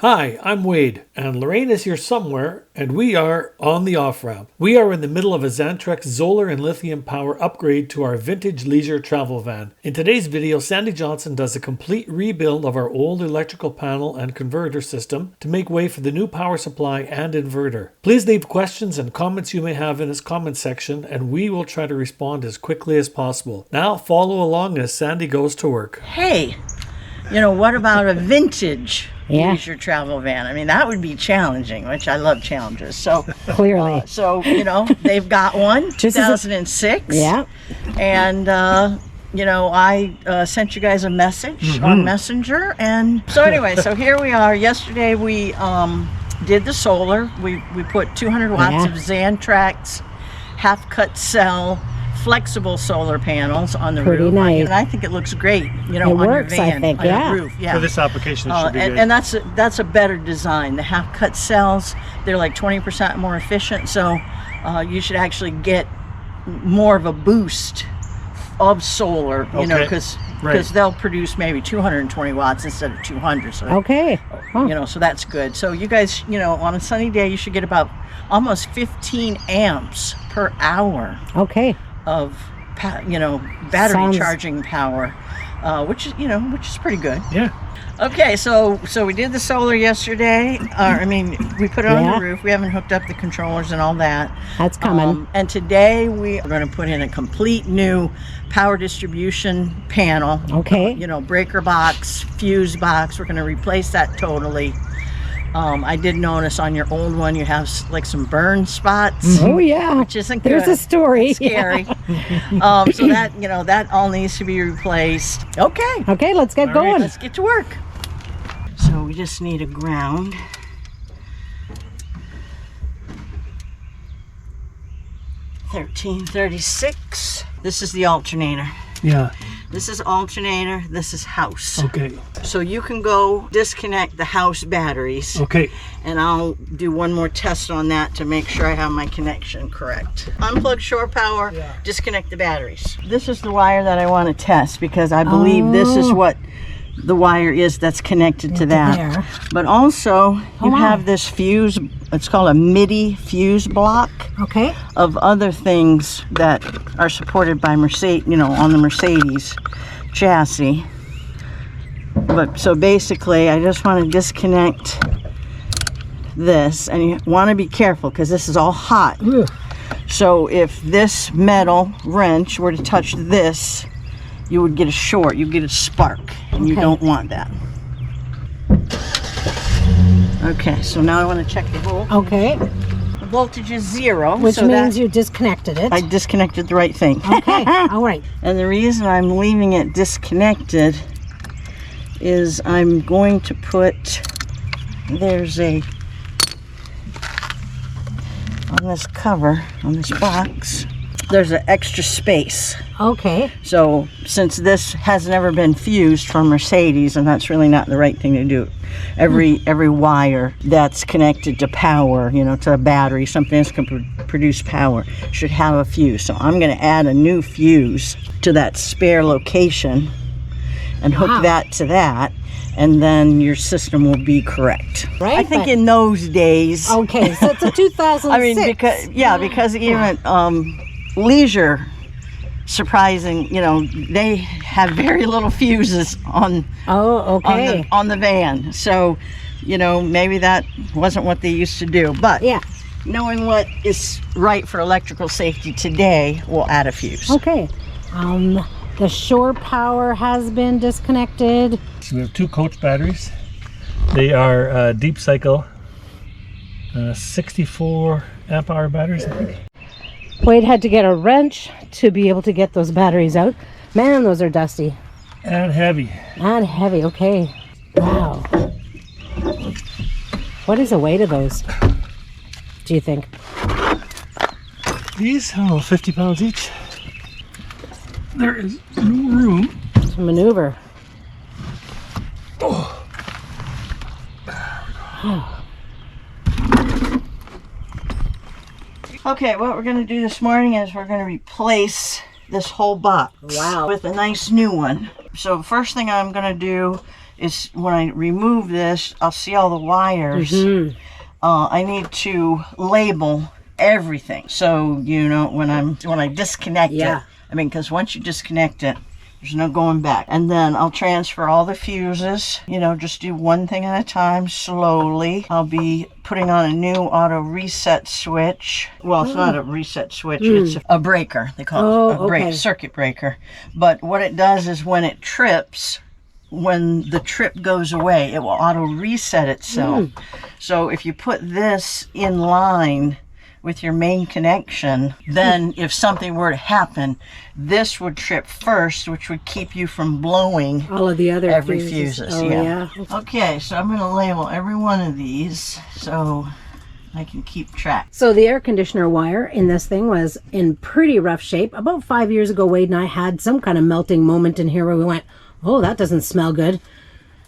Hi, I'm Wade, and Lorraine is here somewhere, and we are on the off-ramp. We are in the middle of a XANTREX solar and lithium power upgrade to our vintage leisure travel van. In today's video, Sandy Johnson does a complete rebuild of our old electrical panel and converter system to make way for the new power supply and inverter. Please leave questions and comments you may have in this comment section, and we will try to respond as quickly as possible. Now, follow along as Sandy goes to work. Hey, what about a vintage leisure travel van? I mean, that would be challenging, which I love challenges. So clearly, they've got one, 2006. Yeah. And I sent you guys a message on Messenger, and so anyway, so here we are. Yesterday we did the solar. We put 200 watts of XANTREX half-cut cell flexible solar panels on the Pretty roof. nice. And I think it looks great, it on works, your van, I think, on your roof. Yeah. For this application, it should be good. And that's a better design. The half-cut cells, they're like 20% more efficient, so you should actually get more of a boost of solar, because they'll produce maybe 220 watts instead of 200. So so that's good. So you guys, on a sunny day, you should get about almost 15 amps per hour. Of battery charging power, which is pretty good. Yeah. Okay, so we did the solar yesterday. We put it on the roof. We haven't hooked up the controllers and all that. That's coming. And today we are going to put in a complete new power distribution panel. Breaker box, fuse box. We're going to replace that totally. I did notice on your old one you have like some burn spots. Oh yeah, which isn't good. There's a story. It's scary. So that all needs to be replaced. Okay, let's get going. Right, let's get to work. So we just need a ground. $1336. This is the alternator. Yeah. This is alternator, this is house. Okay. So you can go disconnect the house batteries. Okay. And I'll do one more test on that to make sure I have my connection correct. Unplug shore power, disconnect the batteries. This is the wire that I want to test because I believe this is what the wire is that's connected to that. But also you have this fuse, it's called a MIDI fuse block. Of other things that are supported by Mercedes, on the Mercedes chassis. But so basically I just want to disconnect this, and you want to be careful because this is all hot. So if this metal wrench were to touch this, you would get a short, you get a spark, and you don't want that. Okay, so now I want to check the volt. The voltage is 0. Which means you disconnected it. I disconnected the right thing. All right. And the reason I'm leaving it disconnected is I'm going to put, on this cover, on this box, there's an extra space. So since this has never been fused from Mercedes, and that's really not the right thing to do, every wire that's connected to power, to a battery, something that's going to produce power, should have a fuse. So I'm going to add a new fuse to that spare location and hook that to that, and then your system will be correct. Right. I think in those days. So it's a 2006. I mean, because even leisure, surprising, they have very little fuses on on the van. So maybe that wasn't what they used to do, but knowing what is right for electrical safety today, we'll add a fuse. The shore power has been disconnected. So we have 2 coach batteries. They are deep cycle 64 amp hour batteries, I think. Wade had to get a wrench to be able to get those batteries out. Man, those are dusty. And heavy. Okay. Wow. What is the weight of those, do you think? These, 50 pounds each. There is no room to maneuver. Okay, what we're going to do this morning is we're going to replace this whole box with a nice new one. So first thing I'm going to do is when I remove this, I'll see all the wires. I need to label everything. So, you know, when I disconnect it, I mean, because once you disconnect it, there's no going back. And then I'll transfer all the fuses, you know, just do one thing at a time, slowly. I'll be putting on a new auto reset switch. Well, it's not a reset switch, it's a breaker. They call it a circuit breaker. But what it does is when it trips, when the trip goes away, it will auto reset itself. So if you put this in line with your main connection, then if something were to happen, this would trip first, which would keep you from blowing all of the other every fuses. Okay, so I'm going to label every one of these so I can keep track. So the air conditioner wire in this thing was in pretty rough shape. About 5 years ago, Wade and I had some kind of melting moment in here where we went, oh, that doesn't smell good.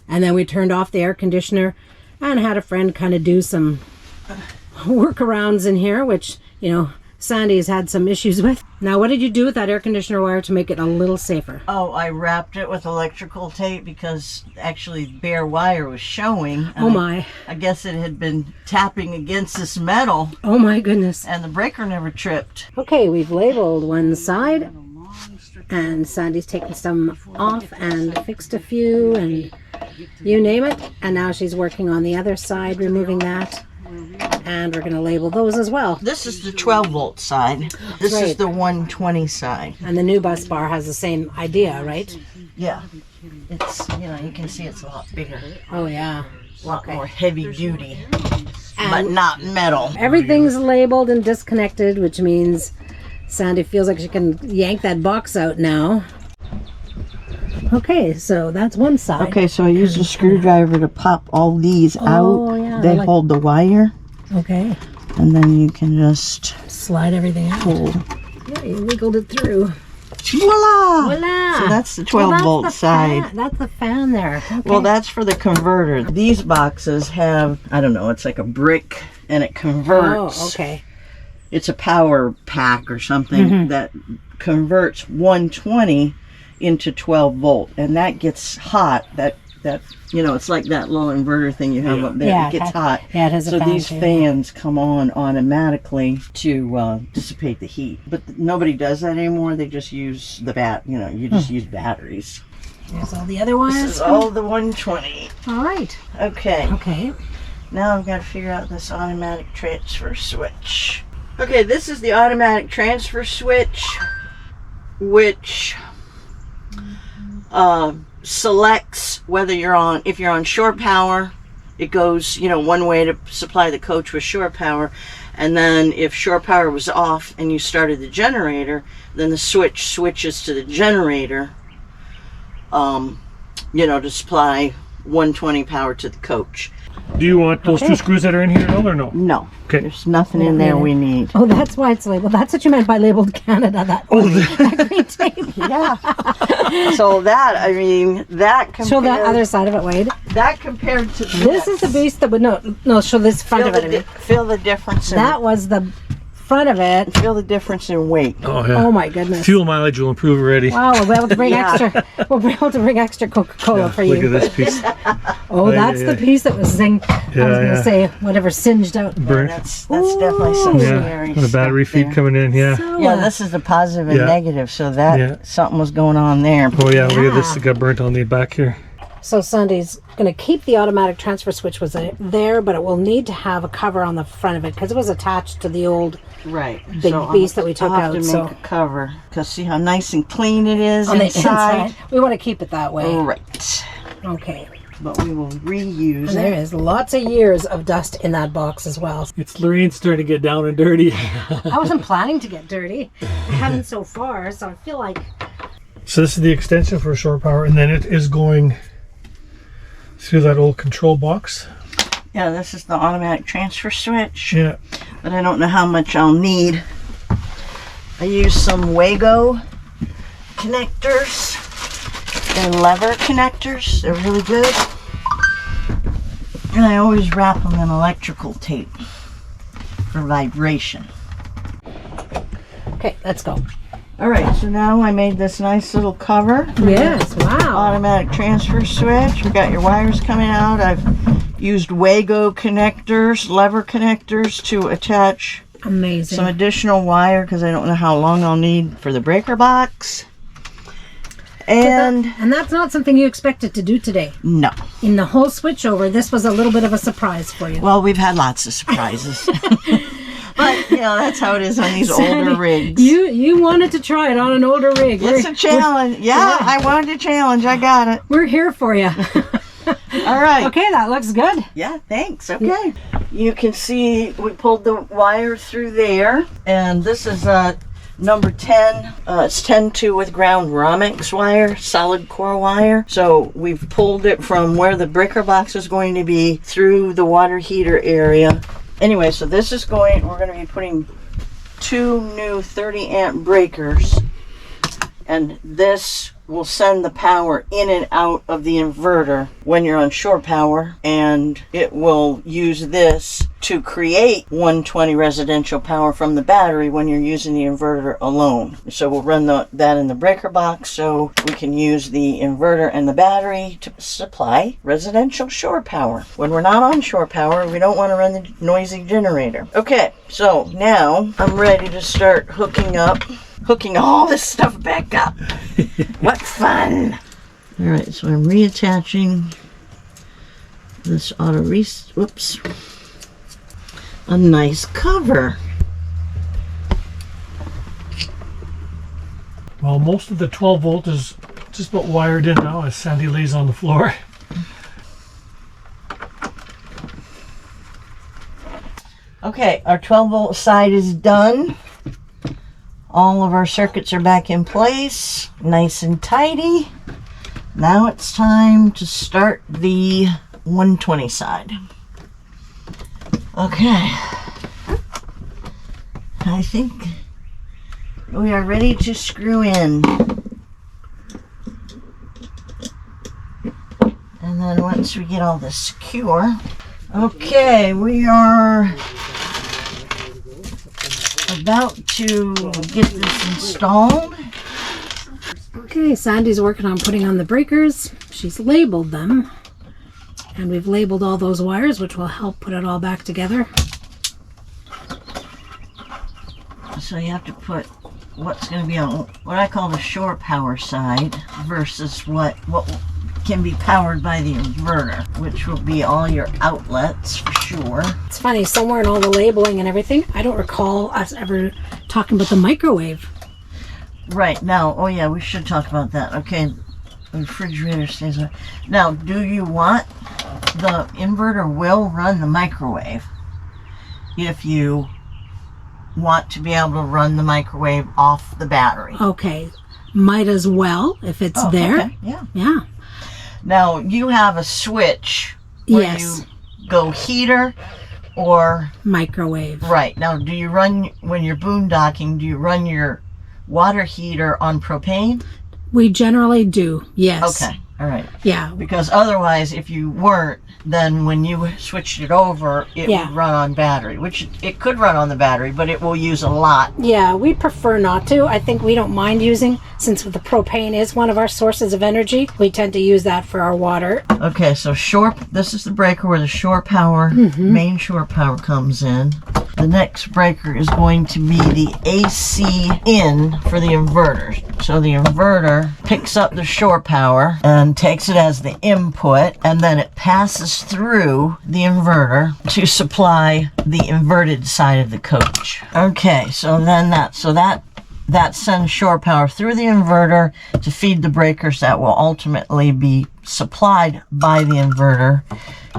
And then we turned off the air conditioner and had a friend kind of do some workarounds in here, which, you know, Sandy's had some issues with. Now, what did you do with that air conditioner wire to make it a little safer? Oh, I wrapped it with electrical tape because actually bare wire was showing. Oh my. I guess it had been tapping against this metal. Oh my goodness. And the breaker never tripped. Okay, we've labeled one side and Sandy's taken some off and fixed a few and you name it. And now she's working on the other side, removing that. And we're going to label those as well. This is the 12 volt side. This is the 120 side. And the new bus bar has the same idea, right? Yeah. It's, you know, you can see it's a lot bigger. Oh, yeah. A lot more heavy duty, but not metal. Everything's labeled and disconnected, which means Sandy feels like she can yank that box out now. Okay, so that's one side. Okay, so I used a screwdriver to pop all these out. Yeah, they hold the wire. Okay. And then you can just slide everything out. Hold. Yeah, you wiggled it through. Voila! Voila! So that's the 12 volt side. That's the fan there. Okay. Well, that's for the converter. These boxes have, I don't know, it's like a brick and it converts. Oh, okay. It's a power pack or something that converts 120 into 12 volt, and that gets hot. That you know, it's like that little inverter thing you have up there. Yeah, it gets hot. Yeah, it has so a fan these too. fans come on automatically to dissipate the heat. But nobody does that anymore. They just use the you know, you just use batteries. There's all the other wires. This is all the 120. All right. Okay. Okay. Now I've got to figure out this automatic transfer switch. Okay, this is the automatic transfer switch, which selects whether if you're on shore power, it goes, you know, one way to supply the coach with shore power, and then if shore power was off and you started the generator, then the switch switches to the generator, you know, to supply 120 power to the coach. Do you want those two screws that are in here or no? No. Okay. There's nothing in there we need. Oh, that's why it's labeled. That's what you meant by labeled Canada. That green tape. Yeah. So that, I mean, that compared... Show that other side of it, Wade. That compared to this is the beast that would... No, show this front of it. Feel the difference in... That was the front of it. Feel the difference in weight. Oh, yeah. Oh, my goodness. Fuel mileage will improve already. Wow, we'll be able to bring extra... We'll be able to bring extra Coca-Cola for you. Look at this piece. Oh, that's the piece that was zinged. I was going to say, whatever singed out. Burnt. Yeah, that's definitely some scary the battery feed coming in, So, yeah, this is the positive and negative, so that something was going on there. Oh, yeah, look at this. It got burnt on the back here. So Sandy's going to keep the automatic transfer switch was there, but it will need to have a cover on the front of it because it was attached to the old big beast that we took out. I'll have to make a cover because see how nice and clean it is on inside. the inside. We want to keep it that way. Right. Okay. But we will reuse and there is lots of years of dust in that box as well. It's Lorraine's starting to get down and dirty. I wasn't planning to get dirty. I haven't so far, so I feel like... So this is the extension for shore power, and then it is going through that old control box. Yeah, this is the automatic transfer switch. Yeah. But I don't know how much I'll need. I use some Wago connectors. They're lever connectors. They're really good. And I always wrap them in electrical tape for vibration. Okay, let's go. All right, so now I made this nice little cover. Yes, wow. Automatic transfer switch. We got your wires coming out. I've used Wago connectors, lever connectors to attach Amazing. some additional wire because I don't know how long I'll need for the breaker box. And that's not something you expected to do today. no. In the whole switchover, this was a little bit of a surprise for you. Well, we've had lots of surprises. But, you know, that's how it is on these older rigs. You wanted to try it on an older rig. It's a challenge. Yeah, I wanted a challenge. I got it. We're here for you. All right. Okay, that looks good. Yeah, thanks. Okay. You can see we pulled the wire through there. And this is number 10. It's 10-2 with ground Romex wire, solid core wire. So we've pulled it from where the breaker box is going to be through the water heater area. Anyway, so this is we're going to be putting 2 new 30 amp breakers, and this will send the power in and out of the inverter when you're on shore power, and it will use this to create 120 residential power from the battery when you're using the inverter alone. So we'll run that in the breaker box so we can use the inverter and the battery to supply residential shore power. When we're not on shore power, we don't want to run the noisy generator. Okay, so now I'm ready to start hooking all this stuff back up. What fun! All right, so I'm reattaching this whoops, a nice cover. Well, most of the 12 volt is just about wired in now as Sandy lays on the floor. Okay, our 12 volt side is done. All of our circuits are back in place, nice and tidy. Now it's time to start the 120 side. Okay, I think we are ready to screw in. And then once we get all this secure, okay, we are about to get this installed. Okay, Sandy's working on putting on the breakers. She's labeled them. And we've labeled all those wires, which will help put it all back together. So you have to put what's going to be on what I call the shore power side versus what can be powered by the inverter, which will be all your outlets for sure. It's funny, somewhere in all the labeling and everything, I don't recall us ever talking about the microwave. Right, now, oh yeah, we should talk about that. Okay, the refrigerator stays on. Now, do you want, the inverter will run the microwave if you want to be able to run the microwave off the battery. Okay, might as well if it's there. Okay. Yeah. Yeah. Now, you have a switch where Yes. you go heater or Microwave. right. Now, do you run, when you're boondocking, do you run your water heater on propane? We generally do, yes. Okay, all right. Yeah. Because otherwise, if you weren't, then when you switched it over, it Yeah. would run on battery, which it could run on the battery, but it will use a lot. Yeah, we prefer not to. I think we don't mind using, since the propane is one of our sources of energy, we tend to use that for our water. Okay, so this is the breaker where the shore power, main shore power comes in. The next breaker is going to be the AC in for the inverter. So the inverter picks up the shore power and takes it as the input, and then it passes through the inverter to supply the inverted side of the coach. Okay, so then that sends shore power through the inverter to feed the breakers that will ultimately be supplied by the inverter,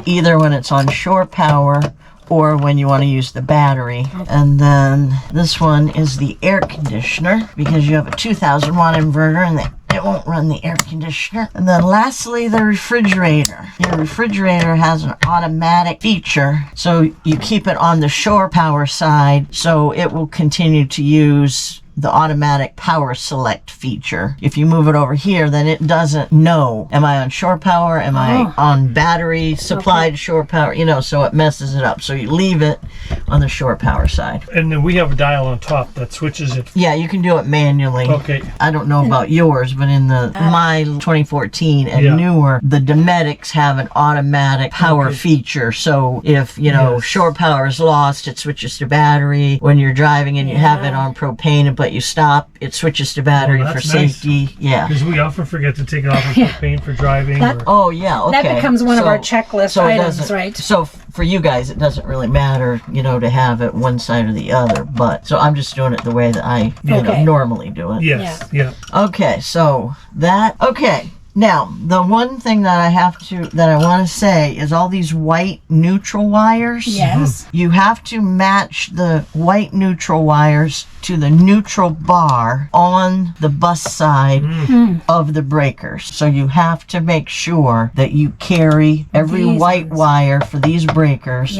either when it's on shore power or when you want to use the battery. And then this one is the air conditioner, because you have a 2000 watt inverter and it won't run the air conditioner. And then lastly, the refrigerator. Your refrigerator has an automatic feature, so you keep it on the shore power side, so it will continue to use the automatic power select feature. If you move it over here, then it doesn't know, am I on shore power? Am I on battery supplied shore power? You know, so it messes it up. So you leave it on the shore power side. And then we have a dial on top that switches it. Yeah, you can do it manually. Okay. I don't know about yours, but in the my 2014 and newer, the Dometics have an automatic power feature. So if, you know, shore power is lost, it switches to battery. When you're driving and you have it on propane, but you stop, it switches to battery for safety. Nice. Yeah. Because we often forget to take it off of propane for driving. Oh, yeah, okay. That becomes one of our checklist items, right? So for you guys, it doesn't really matter, you know, to have it one side or the other. But so I'm just doing it the way that I you know, normally do it. Yes, yeah. Okay, so that, okay. Now, the one thing that I want to say is all these white neutral wires. Yes. You have to match the white neutral wires to the neutral bar on the bus side of the breakers. So you have to make sure that you carry every white wire for these breakers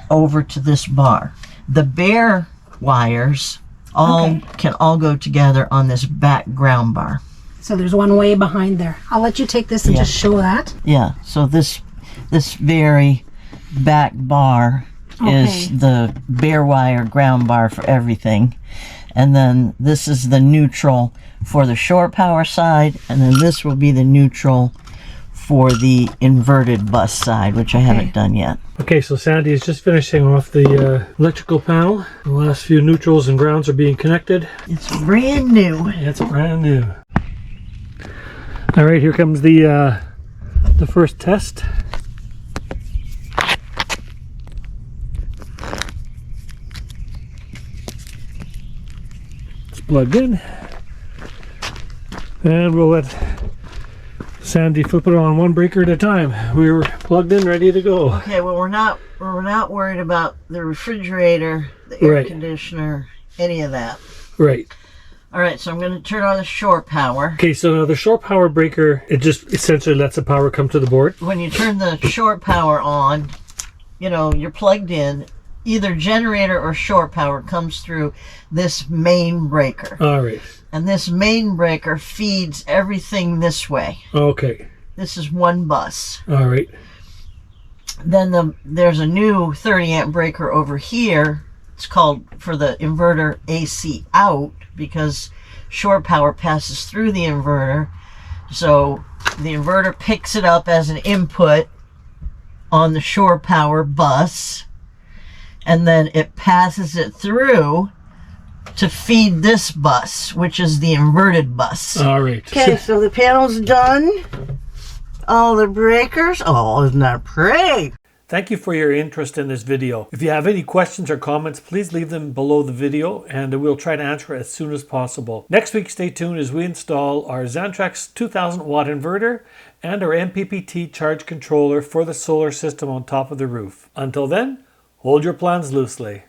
over to this bar. The bare wires can all go together on this background bar. So there's one way behind there. I'll let you take this and just show that. Yeah, so this very back bar is the bare wire ground bar for everything. And then this is the neutral for the shore power side, and then this will be the neutral for the inverted bus side, which I haven't done yet. Okay, so Sandy is just finishing off the electrical panel. The last few neutrals and grounds are being connected. It's brand new. It's brand new. All right, here comes the first test. It's plugged in, and we'll let Sandy flip it on one breaker at a time. We're plugged in, ready to go. Okay, well we're not worried about the refrigerator, the air conditioner, any of that. Right. All right, so I'm going to turn on the shore power. Okay, so now the shore power breaker, it just essentially lets the power come to the board. When you turn the shore power on, you know, you're plugged in. Either generator or shore power comes through this main breaker. All right. And this main breaker feeds everything this way. Okay. This is one bus. All right. Then there's a new 30 amp breaker over here. It's called, for the inverter, AC out, because shore power passes through the inverter. So the inverter picks it up as an input on the shore power bus, and then it passes it through to feed this bus, which is the inverted bus. All right. Okay, so the panel's done. All the breakers. Oh, isn't that pretty? Thank you for your interest in this video. If you have any questions or comments, please leave them below the video and we'll try to answer as soon as possible. Next week, stay tuned as we install our XANTREX 2000 watt inverter and our MPPT charge controller for the solar system on top of the roof. Until then, hold your plans loosely.